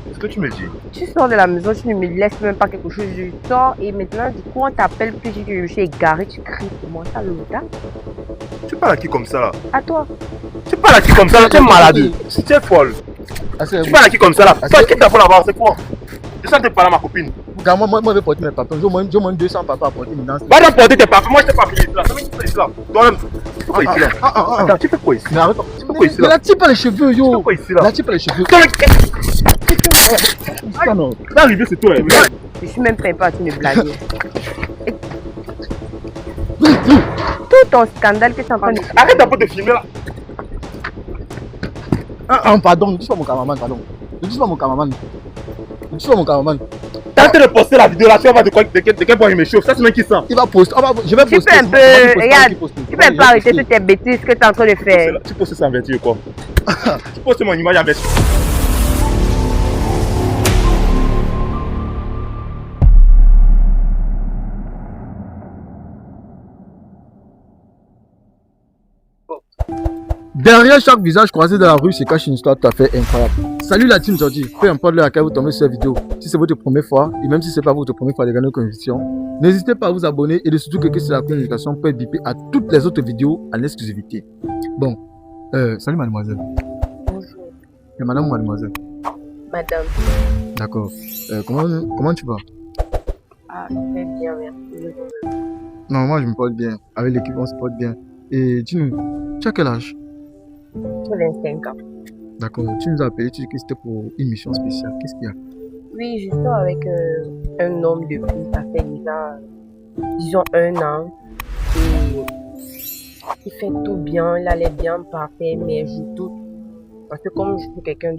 Qu'est-ce que tu me dis? Tu sors de la maison, tu ne me laisses même pas quelque chose, je sors et maintenant du coup on t'appelle que je suis égaré, tu cries pour moi, ça l'audace. Tu parles à qui comme ça là? À toi. Tu parles à qui comme ça là? Tu es malade. Tu es folle. Tu parles à qui comme ça là? Toi qui t'as fait là-bas, c'est quoi? Je sens que tu parles à ma copine. Regarde, moi, je vais porter mes papins. Je moins 200 papas à porter maintenant. Va donc porter tes papins. Moi je t'ai pas payé là. Tu fais ici là. Toi-même. Tu fais quoi ici là? Attends, tu fais quoi ici? Mais arrête. Tu fais quoi ici Mais là? là, tire pas les cheveux, Tu yo. fais quoi ici là? Là, tire pas les cheveux. Ça non. Là, arrivé, c'est toi. Je suis même pas à tu me blaguer. Tout ton scandale que tu es en train de... Arrête un peu de filmer là. Pardon, ne dis pas mon cameraman, pardon. Ne dis pas mon cameraman. Ne dis pas mon cameraman. T'es en train de poster la vidéo là, tu vas voir de quel point il me chauffe. Ça, c'est même qui ça? Il va poster. Je vais poster. Tu peux un peu... Regarde, tu peux un peu arrêter toutes tes bêtises que tu es en train de faire. Tu postes ça en vertu ou quoi? Tu postes mon image en vertu. Derrière chaque visage croisé dans la rue se cache une histoire tout à fait incroyable. Salut la team Jordi, peu importe l'heure à laquelle vous tombez sur cette vidéo, si c'est votre première fois, et même si c'est pas votre première fois de regarder nos convictions, n'hésitez pas à vous abonner et de surtout cliquer sur la cloche de notification pour être bipé à toutes les autres vidéos en exclusivité. Bon, salut mademoiselle. Bonjour. C'est madame ou mademoiselle? Madame. D'accord. Comment tu vas? Ah, très bien, merci. Non, moi je me porte bien. Avec l'équipe on se porte bien. Et dis-nous, tu as quel âge? J'ai 25 ans. D'accord, tu nous as appelé, tu dis que c'était pour une mission spéciale. Qu'est-ce qu'il y a? Oui, je sors avec un homme depuis, ça fait déjà, disons, 1 an. Et il fait tout bien, il a l'air bien parfait, mais je doute. Parce que comme je suis quelqu'un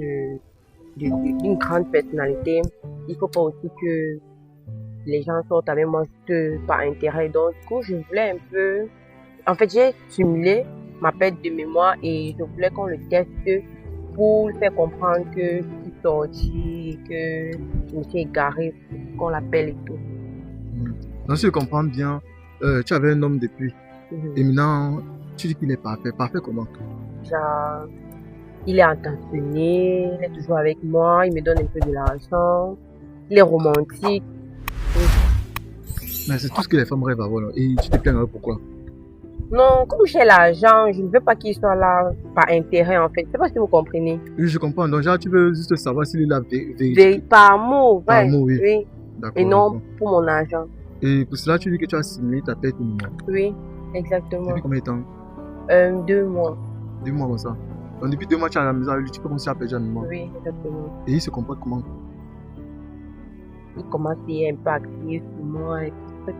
d'une grande personnalité, il faut pas aussi que les gens sortent avec moi juste par intérêt. Donc, du coup, je voulais un peu... En fait, j'ai simulé ma perte de mémoire et je voulais qu'on le teste pour lui faire comprendre que je suis sortie, que je me suis égarée, qu'on l'appelle et tout. Donc, si je comprends bien, tu avais un homme depuis. Et maintenant, tu dis qu'il est parfait. Parfait comment? Genre, il est attentionné, il est toujours avec moi, il me donne un peu de l'argent, il est romantique. Mais c'est tout ce que les femmes rêvent avant. Là. Et tu te plains pourquoi? Non, comme j'ai l'argent, je ne veux pas qu'il soit là par intérêt en fait. Je ne sais pas si vous comprenez. Oui, je comprends. Donc, genre, tu veux juste savoir s'il est là vérité. Par amour, Par amour, oui. Et non pour mon argent. Et pour cela, tu dis que tu as simulé ta perte de mémoire. Oui, exactement. Depuis combien de temps? 2 mois. 2 mois comme ça. Donc, depuis 2 mois, tu es à la maison avec lui, tu peux commencer à perdre la mémoire. Oui, exactement. Et il se comporte comment? Il commence à être un peu actif sur moi et tout.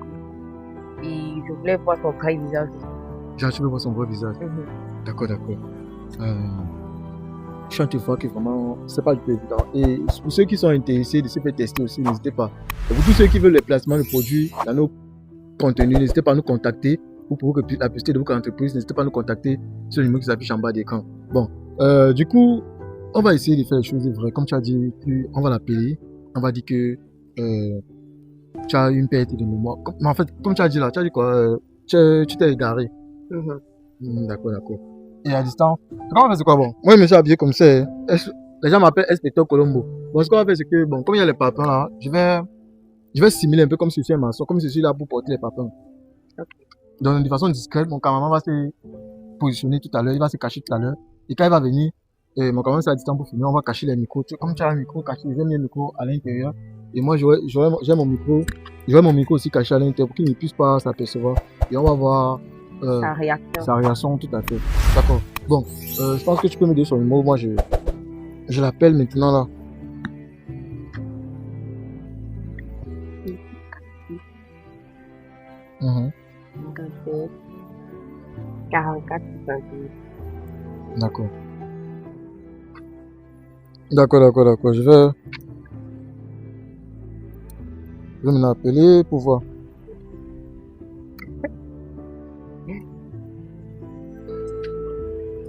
Et je voulais voir son vrai visage. Genre, tu veux voir son vrai visage. D'accord. Je suis en train de voir que vraiment, c'est pas du tout évident. Et pour ceux qui sont intéressés de se faire tester aussi, n'hésitez pas. Et pour tous ceux qui veulent les placements de produits dans nos contenus, n'hésitez pas à nous contacter. Ou pour que la publicité de votre entreprise, n'hésitez pas à nous contacter sur le numéro qui s'affiche en bas d'écran. Bon, du coup, on va essayer de faire les choses vraies. Comme tu as dit, on va l'appeler. On va dire que tu as une perte de mémoire. Mais en fait, comme tu as dit là, tu as dit quoi? Tu t'es égaré. D'accord. Et à distance, comment on fait, c'est quoi bon? Moi, je me suis habillé comme ça. Les gens m'appellent Inspecteur Colombo. Bon, ce qu'on va faire, c'est que, bon, comme il y a les papins là, je vais simuler un peu comme si je suis un maçon, comme si je suis là pour porter les papins. Donc, de façon discrète, mon cameraman va se positionner tout à l'heure, il va se cacher tout à l'heure. Et quand il va venir, mon cameraman c'est à distance pour filmer, on va cacher les micros. Comme tu as un micro caché, j'ai mis un micro à l'intérieur. Et moi, j'ai mon micro aussi caché à l'intérieur pour qu'il ne puisse pas s'apercevoir. Et on va voir sa réaction, tout à fait. D'accord. Bon, je pense que tu peux me donner son numéro. Moi, je l'appelle maintenant là. Mmh. 57 44 68. D'accord. Je vais me l'appeler pour voir.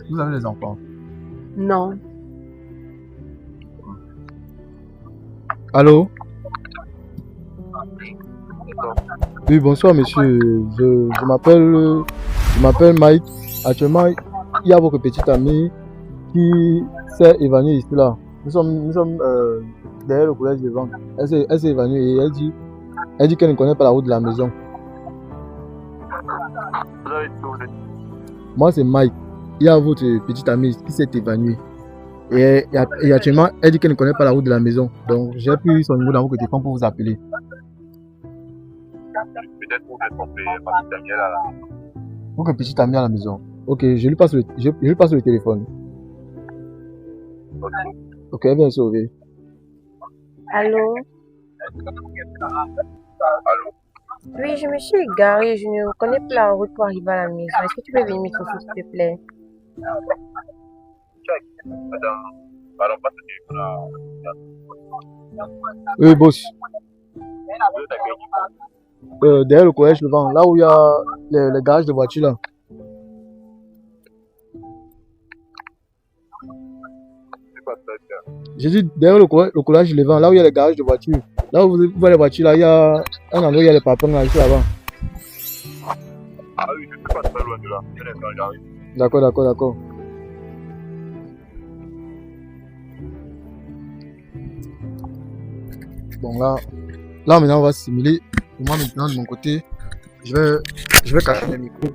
Vous avez des enfants? Non. Allô? Oui, bonsoir monsieur. Je m'appelle Mike. Actuellement, il y a votre petite amie qui s'est évanouie ici là. Nous sommes derrière le collège devant. Elle s'est évanouie et elle dit qu'elle ne connaît pas la route de la maison. Moi, c'est Mike. Il y a votre petite amie qui s'est évanouie. Et actuellement, elle dit qu'elle ne connaît pas la route de la maison. Donc, j'ai pris son numéro dans vos téléphone pour vous appeler. Peut-être pour être trompé, ma petite amie à la maison. Votre petite amie à la maison. Ok, je lui passe le téléphone. Ok, elle vient sauver. Allô? Allô? Oui, je me suis égarée. Je ne connais pas la route pour arriver à la maison. Est-ce que tu peux venir m'échauffer, s'il te plaît? Madame, pardon, pas ce téléphone. Oui, boss. Derrière le collège devant, là où il y a le garage de voiture là. J'ai dit derrière le collège devant, là où il y a le garage de voiture. Là où vous voyez les voitures là, il y a un endroit où il y a les papins là, juste là-bas. Ah oui, je ne suis pas très loin de là. J'arrive. D'accord. Bon là maintenant on va simuler. Moi maintenant de mon côté, je vais cacher les micros.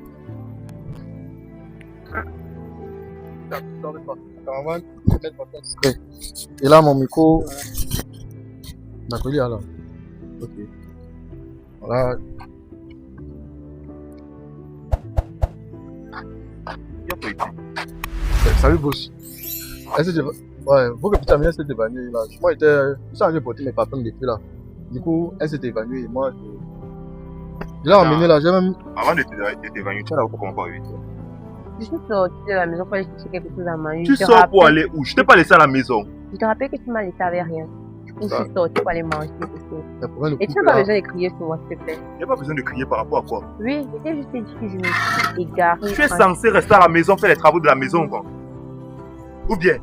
Et là mon micro. D'accord, il est là. Ok. Voilà. Salut boss. Ouais, faut que putain, elle s'est évanouie là. Moi, j'étais allé porter mes papins depuis là. Du coup, elle s'est évanouie et moi, je l'ai emmenée là. J'ai même. Avant de t'évanouir, tu as la comment pas vite. Je suis sortie de la maison pour aller chercher quelque chose à manger. Tu sors pour aller où? Je t'ai pas laissé à la maison. Je te rappelle que tu m'as laissé avec rien. Du coup, je suis sortie pour aller manger quelque chose. Et tu couple, n'as pas là. besoin de crier sur moi, s'il te plaît. Il n'y a pas besoin de crier par rapport à quoi. Oui, je t'ai juste dit que je me suis égarée. Tu es censé rester à la maison, faire les travaux de la maison, quoi. Ou bien,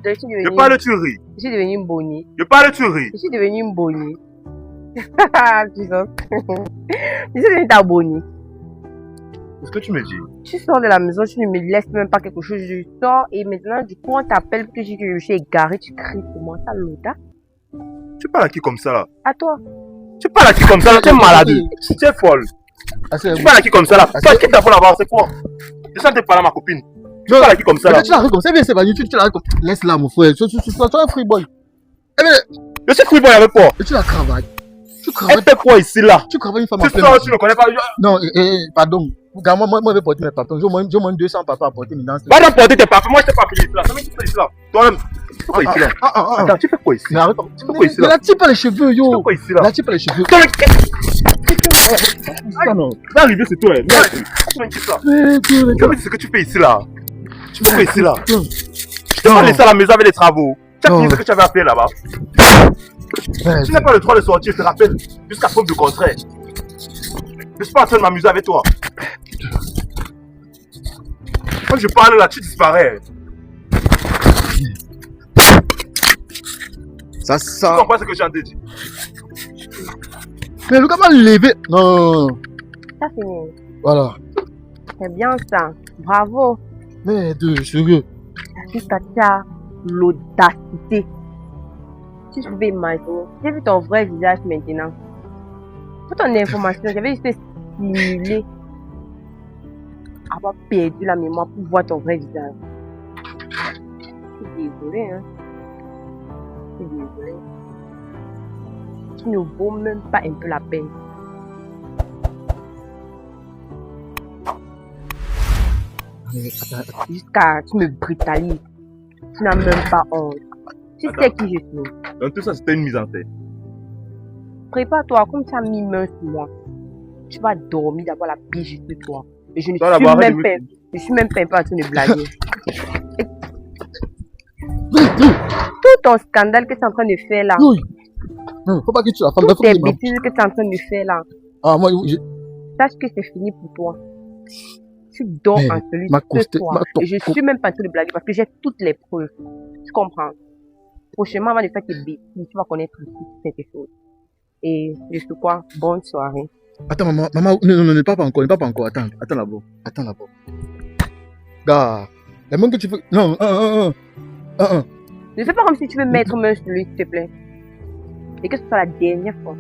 Je suis je devenue, parle, tu ris. je suis devenue une bonnie. Je parle, tu ris. Je suis devenue une bonnie. Tu sens? Je suis devenue ta bonnie. Qu'est-ce que tu me dis? Tu sors de la maison, tu ne me laisses même pas quelque chose. Je sors et maintenant, du coup, on t'appelle que je suis égarée. Tu cries pour moi. Ça l'audace. Tu parles à qui comme ça là? À toi. Tu parles à qui comme ça là? Tu es malade. Tu es folle. Tu parles à qui comme ça là? Toi, qui t'as pour là-bas? C'est quoi? Je sens que tu parles à ma copine. Tu parles à qui comme ça là? Tu l'as comme ça, viens s'évanouir, tu l'as comme. Laisse là, mon frère. Tu es un free boy. Je suis free boy avec quoi? Et tu la travailles. Tu Elle travailles. fait quoi ici là? Tu travailles une femme Tu à plein. sors, tu ne connais pas. Non, pardon. Regarde, moi, je vais porter mes papins. J'ai au moins 200 papas à porter maintenant. Va donc porter tes papiers. Moi, je t'ai pas appelé ici là. Ça tu fais ici là. Toi-même, tu fais quoi ici là? Attends, tu fais quoi ici? Mais arrête. Tu fais quoi ici Mais là? la tire pas les cheveux, Tu yo. fais quoi ici là? La tire pas les cheveux. Toi, Ah non. va arriver, c'est toi. Tu fais ça. Tu me dis ce que tu fais ici là. Tu fais quoi ici là? Je t'ai pas laissé à la maison avec les travaux. Tu as fini ce que tu avais à faire là-bas. Tu n'as pas le droit de sortir, je te rappelle. Jusqu'à preuve du contraire. Je suis pas en train de m'amuser avec toi. Quand je parle là, tu disparais. Ça. Tu comprends ce que j'ai en train de dire? Mais le gars m'a levé. Non. Ça, c'est mieux. Voilà. C'est bien ça. Bravo. Mais sérieux. Tu as l'audacité. Si je pouvais imaginer. J'ai vu ton vrai visage maintenant. Pour ton information, j'avais juste simulé avoir perdu la mémoire pour voir ton vrai visage. Je suis désolée, hein. Je suis désolée. Tu ne vaux même pas un peu la peine. Jusqu'à tu me brutalises. Tu n'as même pas honte. Tu sais qui je suis. Donc tout ça, c'était une mise en tête. Prépare-toi, comme tu as mis main sur moi. Tu vas dormir d'avoir la pige sur toi. Et je ne Toi, suis d'abord, même pas. Je suis même pas en train de blaguer. Et tout ton scandale que tu es en train de faire là. Oui. Non, faut pas que tu la femme. Toutes tes bêtises que tu es en train de faire là. Ah, moi, Sache que c'est fini pour toi. Tu dors en celui ce soir. Et je suis même pas en train de blaguer parce que j'ai toutes les preuves. Tu comprends? Prochainement, avant de faire tes bêtises, tu vas connaître quelque chose. Et je sais quoi? Bonne soirée. Attends, maman, non, pas encore. Attends là-bas. Gars, la même que tu fais. Non, Ne fais pas comme si tu veux mettre main sur lui, s'il te plaît. Et que ce soit la dernière fois.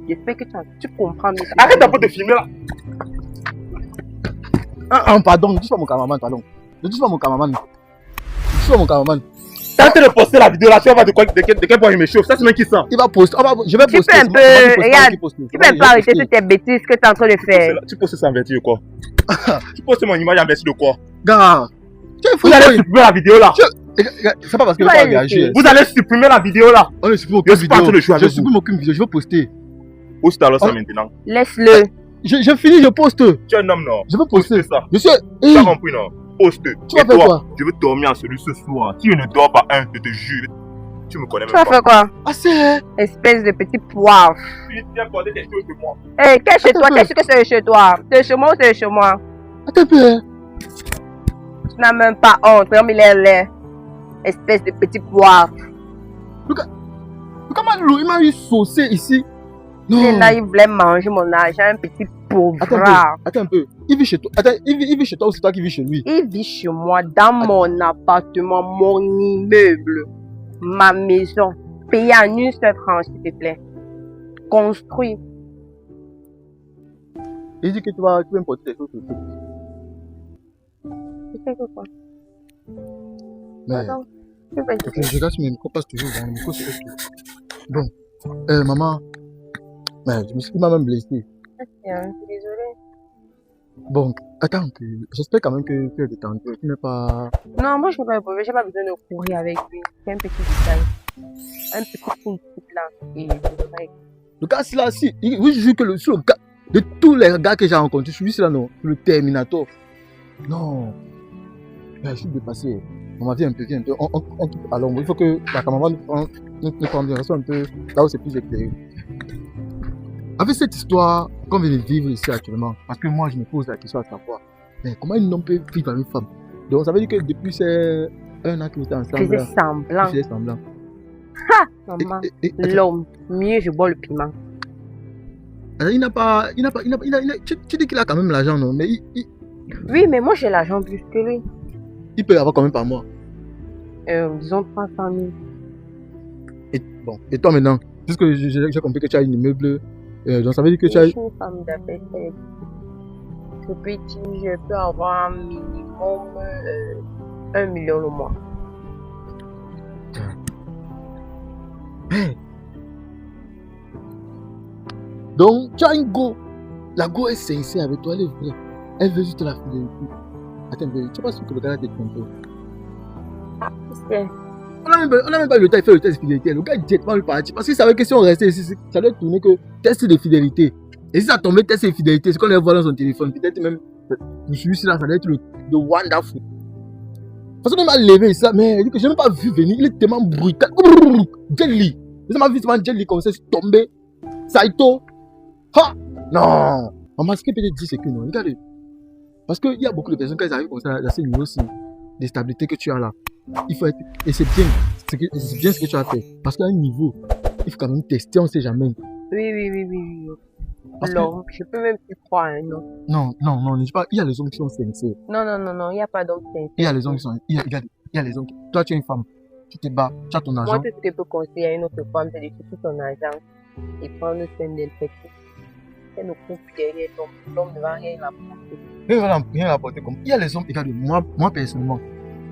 J'espère que tu comprends. Mais Arrête d'un peu de filmer là. Pardon, ne touche pas mon cameraman, pardon. Ne touche pas mon cameraman. Ne touche pas mon cameraman. T'as en train de poster la vidéo là, tu vas voir de quel point il me chauffe. Ça, c'est même qui sent. Il va poster. Je vais Tu poster. peux un peu, regarde, tu peux un peu arrêter toutes tes bêtises que tu es en train de faire. Tu postes ça en vertu de quoi? Tu postes mon image en vertu de quoi? Gars, Vous allez supprimer la vidéo là. c'est pas parce que je vais pas réagir. Vous allez supprimer la vidéo là. On ne supprime Je aucune suis pas en train de jouer vidéo. Je avec vous. supprime aucune vidéo. Je vais poster. Poste alors ça maintenant. Laisse-le. Je finis, je poste. Tu es un homme non? Je vais poster. Poste ça. Je suis. Tu as compris non? Poste. Tu vas Et faire toi, quoi? je veux dormir en celui ce soir. Si je ne dors pas je te jure. Tu me connais Tu vas même pas. faire quoi? Ah, c'est. Espèce de petit poivre. Tu viens porter des choses de moi. Hé, quel chez toi? T'es sûr que c'est chez toi? C'est chez moi ou c'est chez moi? Attends un peu. Tu n'as même pas honte. Comme il est laid. Espèce de petit poivre. Comment il m'a eu saucé ici? Non. Et là, il voulait manger mon argent. Un petit pauvre. Attends un peu. Il vit chez toi. Attends, il vit chez toi ou c'est toi qui vis chez lui? Il vit chez moi, dans mon appartement, mon immeuble, ma maison. Payé en une seule franc, s'il te plaît. Construit. Il dit que tu vas me porter des choses sur toi. Tu fais que quoi? Mais. Attends. Tu fais Ok, je regarde sur mes micros, passe toujours dans le micro, c'est ok. Bon, maman, il m'a même blessé. Je suis désolée. Bon, attends, j'espère quand même que tu es détendu, tu n'es pas... Non, moi, je ne j'ai pas besoin de courir avec lui. C'est un petit détail. Un petit coup là. Et je devrais. Le gars, c'est là, si, oui, je jure que sur le gars, de tous les gars que j'ai rencontrés, celui-là, non, le Terminator. Non, je suis dépassé. On viens un peu, alors, il faut que la camarade nous prenne bien, un peu, là où c'est plus éclairé. Avec cette histoire qu'on vient de vivre ici actuellement, parce que moi je me pose la question à savoir, mais comment un homme peut vivre avec une femme? Donc ça veut dire que depuis ces 1 an qu'ils étaient ensemble, Faisais semblant. ils faisaient semblant. Ha! Maman, l'homme, mieux je bois le piment. Alors, tu dis qu'il a quand même l'argent, non? Mais Oui, mais moi j'ai l'argent plus que lui. il peut avoir quand même par mois. Disons 300 000. Et toi maintenant, puisque j'ai compris que tu as un immeuble, donc ça veut dire que tu as... Je suis une femme d'affaires. Je peux avoir un minimum 1 million le mois. Donc tu as une go. La go est sincère avec toi, elle est vraie. Elle veut juste la fidélité. Attends, tu sais pas ce que le gars a été trompé. Ah, c'est... On n'a même pas eu le temps de faire le test de fidélité. Le gars est directement parti parce qu'il savait que si on restait ici, ça allait tourner que test de fidélité. Et si ça tombait test de fidélité, c'est qu'on allait voir dans son téléphone. Peut-être même pour celui-là, ça allait être le wonderful. Parce qu'on m'a levé ici, mais il dit que je n'ai même pas vu venir. Il est tellement brutal. Jelly. Je m'a vu tellement Jelly comme ça, c'est tombé. Saito. Ha! Non. Maman, ce que peut-être dire, c'est que non. Regardez. Parce qu'il y a beaucoup de personnes, quand ils arrivent comme ça, à ce niveau-ci, de stabilité que tu as là, il faut être. Et c'est bien, ce que tu as fait. Parce qu'à un niveau, il faut quand même tester, on ne sait jamais. Oui. Parce Non, je peux même plus croire, hein, non. Non, je dis pas. Il y a les hommes qui sont sincères. Non, il n'y a pas d'homme sincère. Il y a les hommes qui sont. Il y a les hommes qui. Toi, tu es une femme. Tu te bats, tu as ton argent. Moi, tout ce que je peux conseiller à une autre femme, c'est de chercher son argent et prendre soin d'elle. Elle ne coupe derrière l'homme ne va rien l'apporter. Rien à apporter comme. Il y a les hommes, regardez, moi personnellement,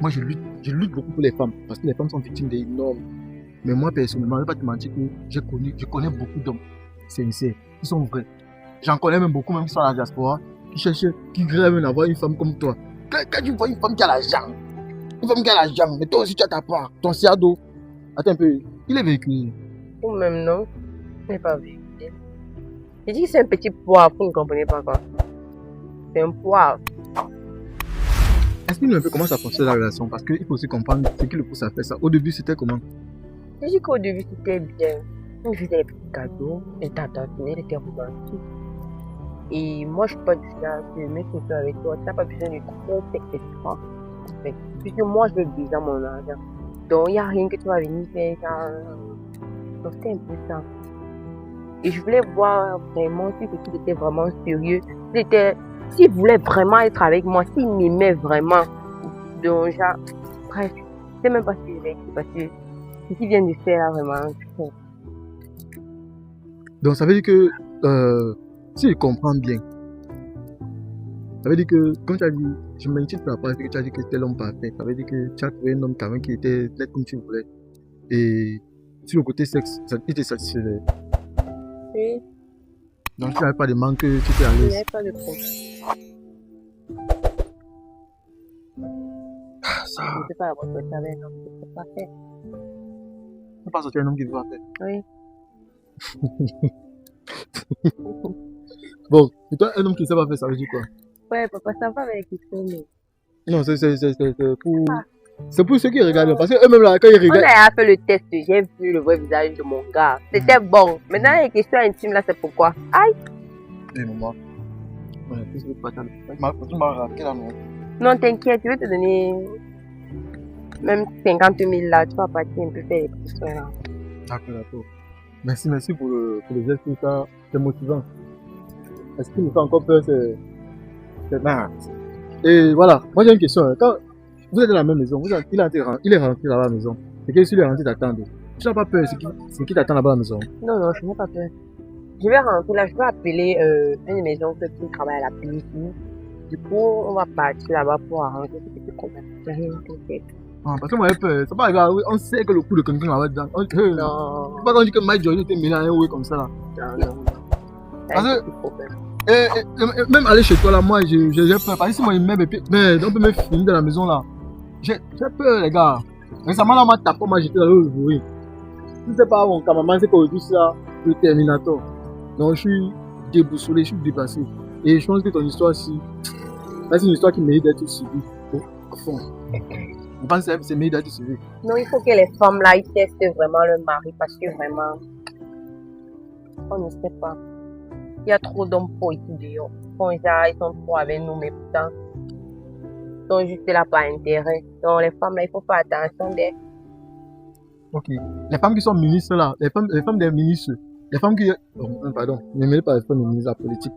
moi je lutte beaucoup pour les femmes parce que les femmes sont victimes d'énormes. Mais moi personnellement, je ne vais pas te mentir que je connais beaucoup d'hommes sincères, qui sont vrais. J'en connais même beaucoup, même qui sont à la diaspora, qui rêvent d'avoir une femme comme toi. Quand tu vois une femme qui a l'argent, mais toi aussi tu as ta part, ton siado. Attends un peu, il est véhiculé. Ou même non, je n'ai pas vu. Je dis que c'est un petit poivre, vous ne comprenez pas quoi. C'est un poivre. Explique-nous un peu comment ça fonctionne la relation, parce qu'il faut aussi comprendre ce qui le pousse à faire ça. Au début, c'était comment? Je dis qu'au début, c'était bien. On faisait des petits cadeaux, elle était attentionnée, elle était romantique. Et moi, je ne suis pas du genre de mettre ça avec toi. Tu n'as pas besoin de trop extra. Puisque moi, je veux déjà mon argent. Donc, il n'y a rien que tu vas venir faire. Donc, c'était un peu ça. Et je voulais voir vraiment si c'était était vraiment sérieux. S'il voulait vraiment être avec moi, s'il m'aimait vraiment. Donc, genre, bref, Je sais même pas si je vais écrire parce que ce qu'ils viennent de faire là, vraiment. Donc ça veut dire que, si je comprends bien, ça veut dire que, comme tu as dit, je m'inquiète par rapport à ce que tu as dit que c'était l'homme parfait. Ça veut dire que tu as trouvé un homme quand même qui était net comme tu voulais. Et sur le côté sexe, il te satisfaisait. Oui, Donc tu n'avais pas de manque, tu étais à il n'y l'aise. avait pas de problème. Ça, Je ne sais pas la votre savait, non, c'est pas fait. tu n'as pas sorti un homme qui te va faire. Oui. Bon, et toi, un homme qui ne sait pas faire, ça veut dire quoi? Ouais, papa, ça va avec les questions, mais. Non, pour... C'est pour ceux qui regardent. Parce qu'eux-mêmes là, quand ils On regardent. a fait le test, j'ai vu le vrai visage de mon gars. C'était bon. Maintenant, les questions intimes là, c'est pourquoi. Aïe! Eh, maman. Ouais, qu'est-ce que tu m'as tu m'as raqué là, non? Non, t'inquiète, je vais te donner même 50 000 là. Tu vas partir un peu faire les questions là. D'accord. Merci pour le geste, tout ça. C'est motivant. Est-ce qu'il me fait encore peur, c'est marrant. Et voilà, moi j'ai une question. Quand vous êtes dans la même maison, il est rentré là-bas à la maison. Et que s'il est rentré t'attendre, tu n'as pas peur, c'est qui t'attend là-bas à la maison? Non, je n'ai pas peur. Je vais rentrer là, je vais appeler une de mes oncles qui travaille à la police. Du coup, on va partir là-bas pour arranger ce petit problème. J'ai rien t'inquiète. Ah, parce que moi j'ai peur. C'est pas grave, on sait que le coup de quelqu'un là-bas dedans. Non, C'est pas qu'on dit que Mike Jordan était mêlé à un oui comme ça là. non. Parce C'est que- un petit problème. Et même aller chez toi là, moi j'ai peur. Parce que si moi il m'aime, mais on peut me finir dans la maison là. J'ai peur les gars. Récemment là, on m'a tapé, moi j'étais dans le bruit. Si c'est pas mon cameraman, c'est qu'aujourd'hui c'est là, le Terminator. Donc je suis déboussolé, je suis dépassé. Et je pense que ton histoire aussi, là c'est une histoire qui mérite d'être suivie. Au fond. Je pense que c'est mérite d'être suivi. Non, il faut que les femmes là, ils testent vraiment leur mari parce que vraiment, on ne sait pas. Il y a trop d'hommes pour ici dehors. Bon, genre, ils sont trop avec nous, mais pourtant, ils sont juste là par intérêt. Donc, les femmes là, il faut faire attention d'elles. Ok. Les femmes qui sont ministres là, les femmes des ministres, les femmes qui. Pardon, ne mêlez pas les femmes des ministres à la politique.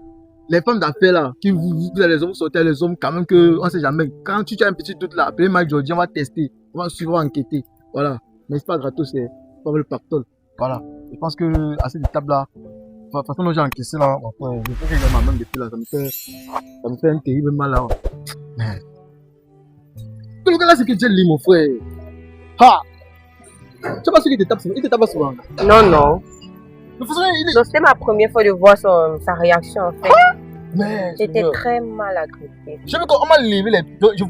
Les femmes d'affaires là, qui vous les hommes sortez les hommes, quand même que on sait jamais. Quand tu as un petit doute là, appelez Mike Jordan, on va tester, on va suivre, on va enquêter. Voilà. Mais c'est pas gratos, c'est pas le pactole. Voilà. Je pense que à cette étape là, de toute façon, j'ai encaissé là, enfin, je sais que j'ai ma main depuis là, ça me fait un terrible mal là. Mais. Le gars là, c'est que Dieu lit, mon frère. Ha! Tu sais pas ce qu'il te tape souvent? Il te tape pas souvent. Non. De toute façon, il est. Donc, c'était ma première fois de voir sa réaction en fait. Mais. J'étais très mal agressée. Je veux qu'on m'a levé les. Je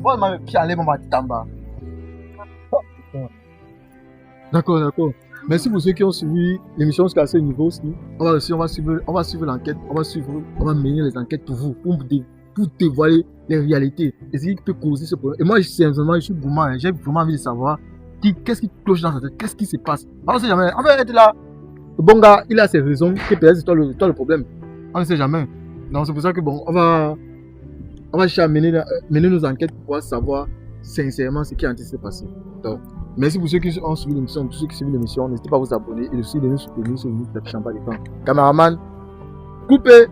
vois mes pieds aller, ma tête en bas. D'accord. Merci pour ceux qui ont suivi l'émission jusqu'à ce niveau aussi. On va suivre l'enquête, on va mener les enquêtes pour vous, pour dévoiler les réalités et ce qui peut causer ce problème. Et moi, sincèrement, je suis gourmand, j'ai vraiment envie de savoir qu'est-ce qui cloche dans sa tête, qu'est-ce qui se passe. On ne sait jamais. En fait, là, le bon gars, il a ses raisons, que peut-être c'est toi le problème. On ne sait jamais. Donc, c'est pour ça que bon, on va chercher à mener nos enquêtes pour pouvoir savoir sincèrement ce qui est en train de se passer. Donc, merci pour ceux qui ont suivi l'émission, tous ceux qui suivent l'émission, n'hésitez pas à vous abonner et aussi de nous soutenir sur YouTube, Champa d'écran. Caméraman, coupez!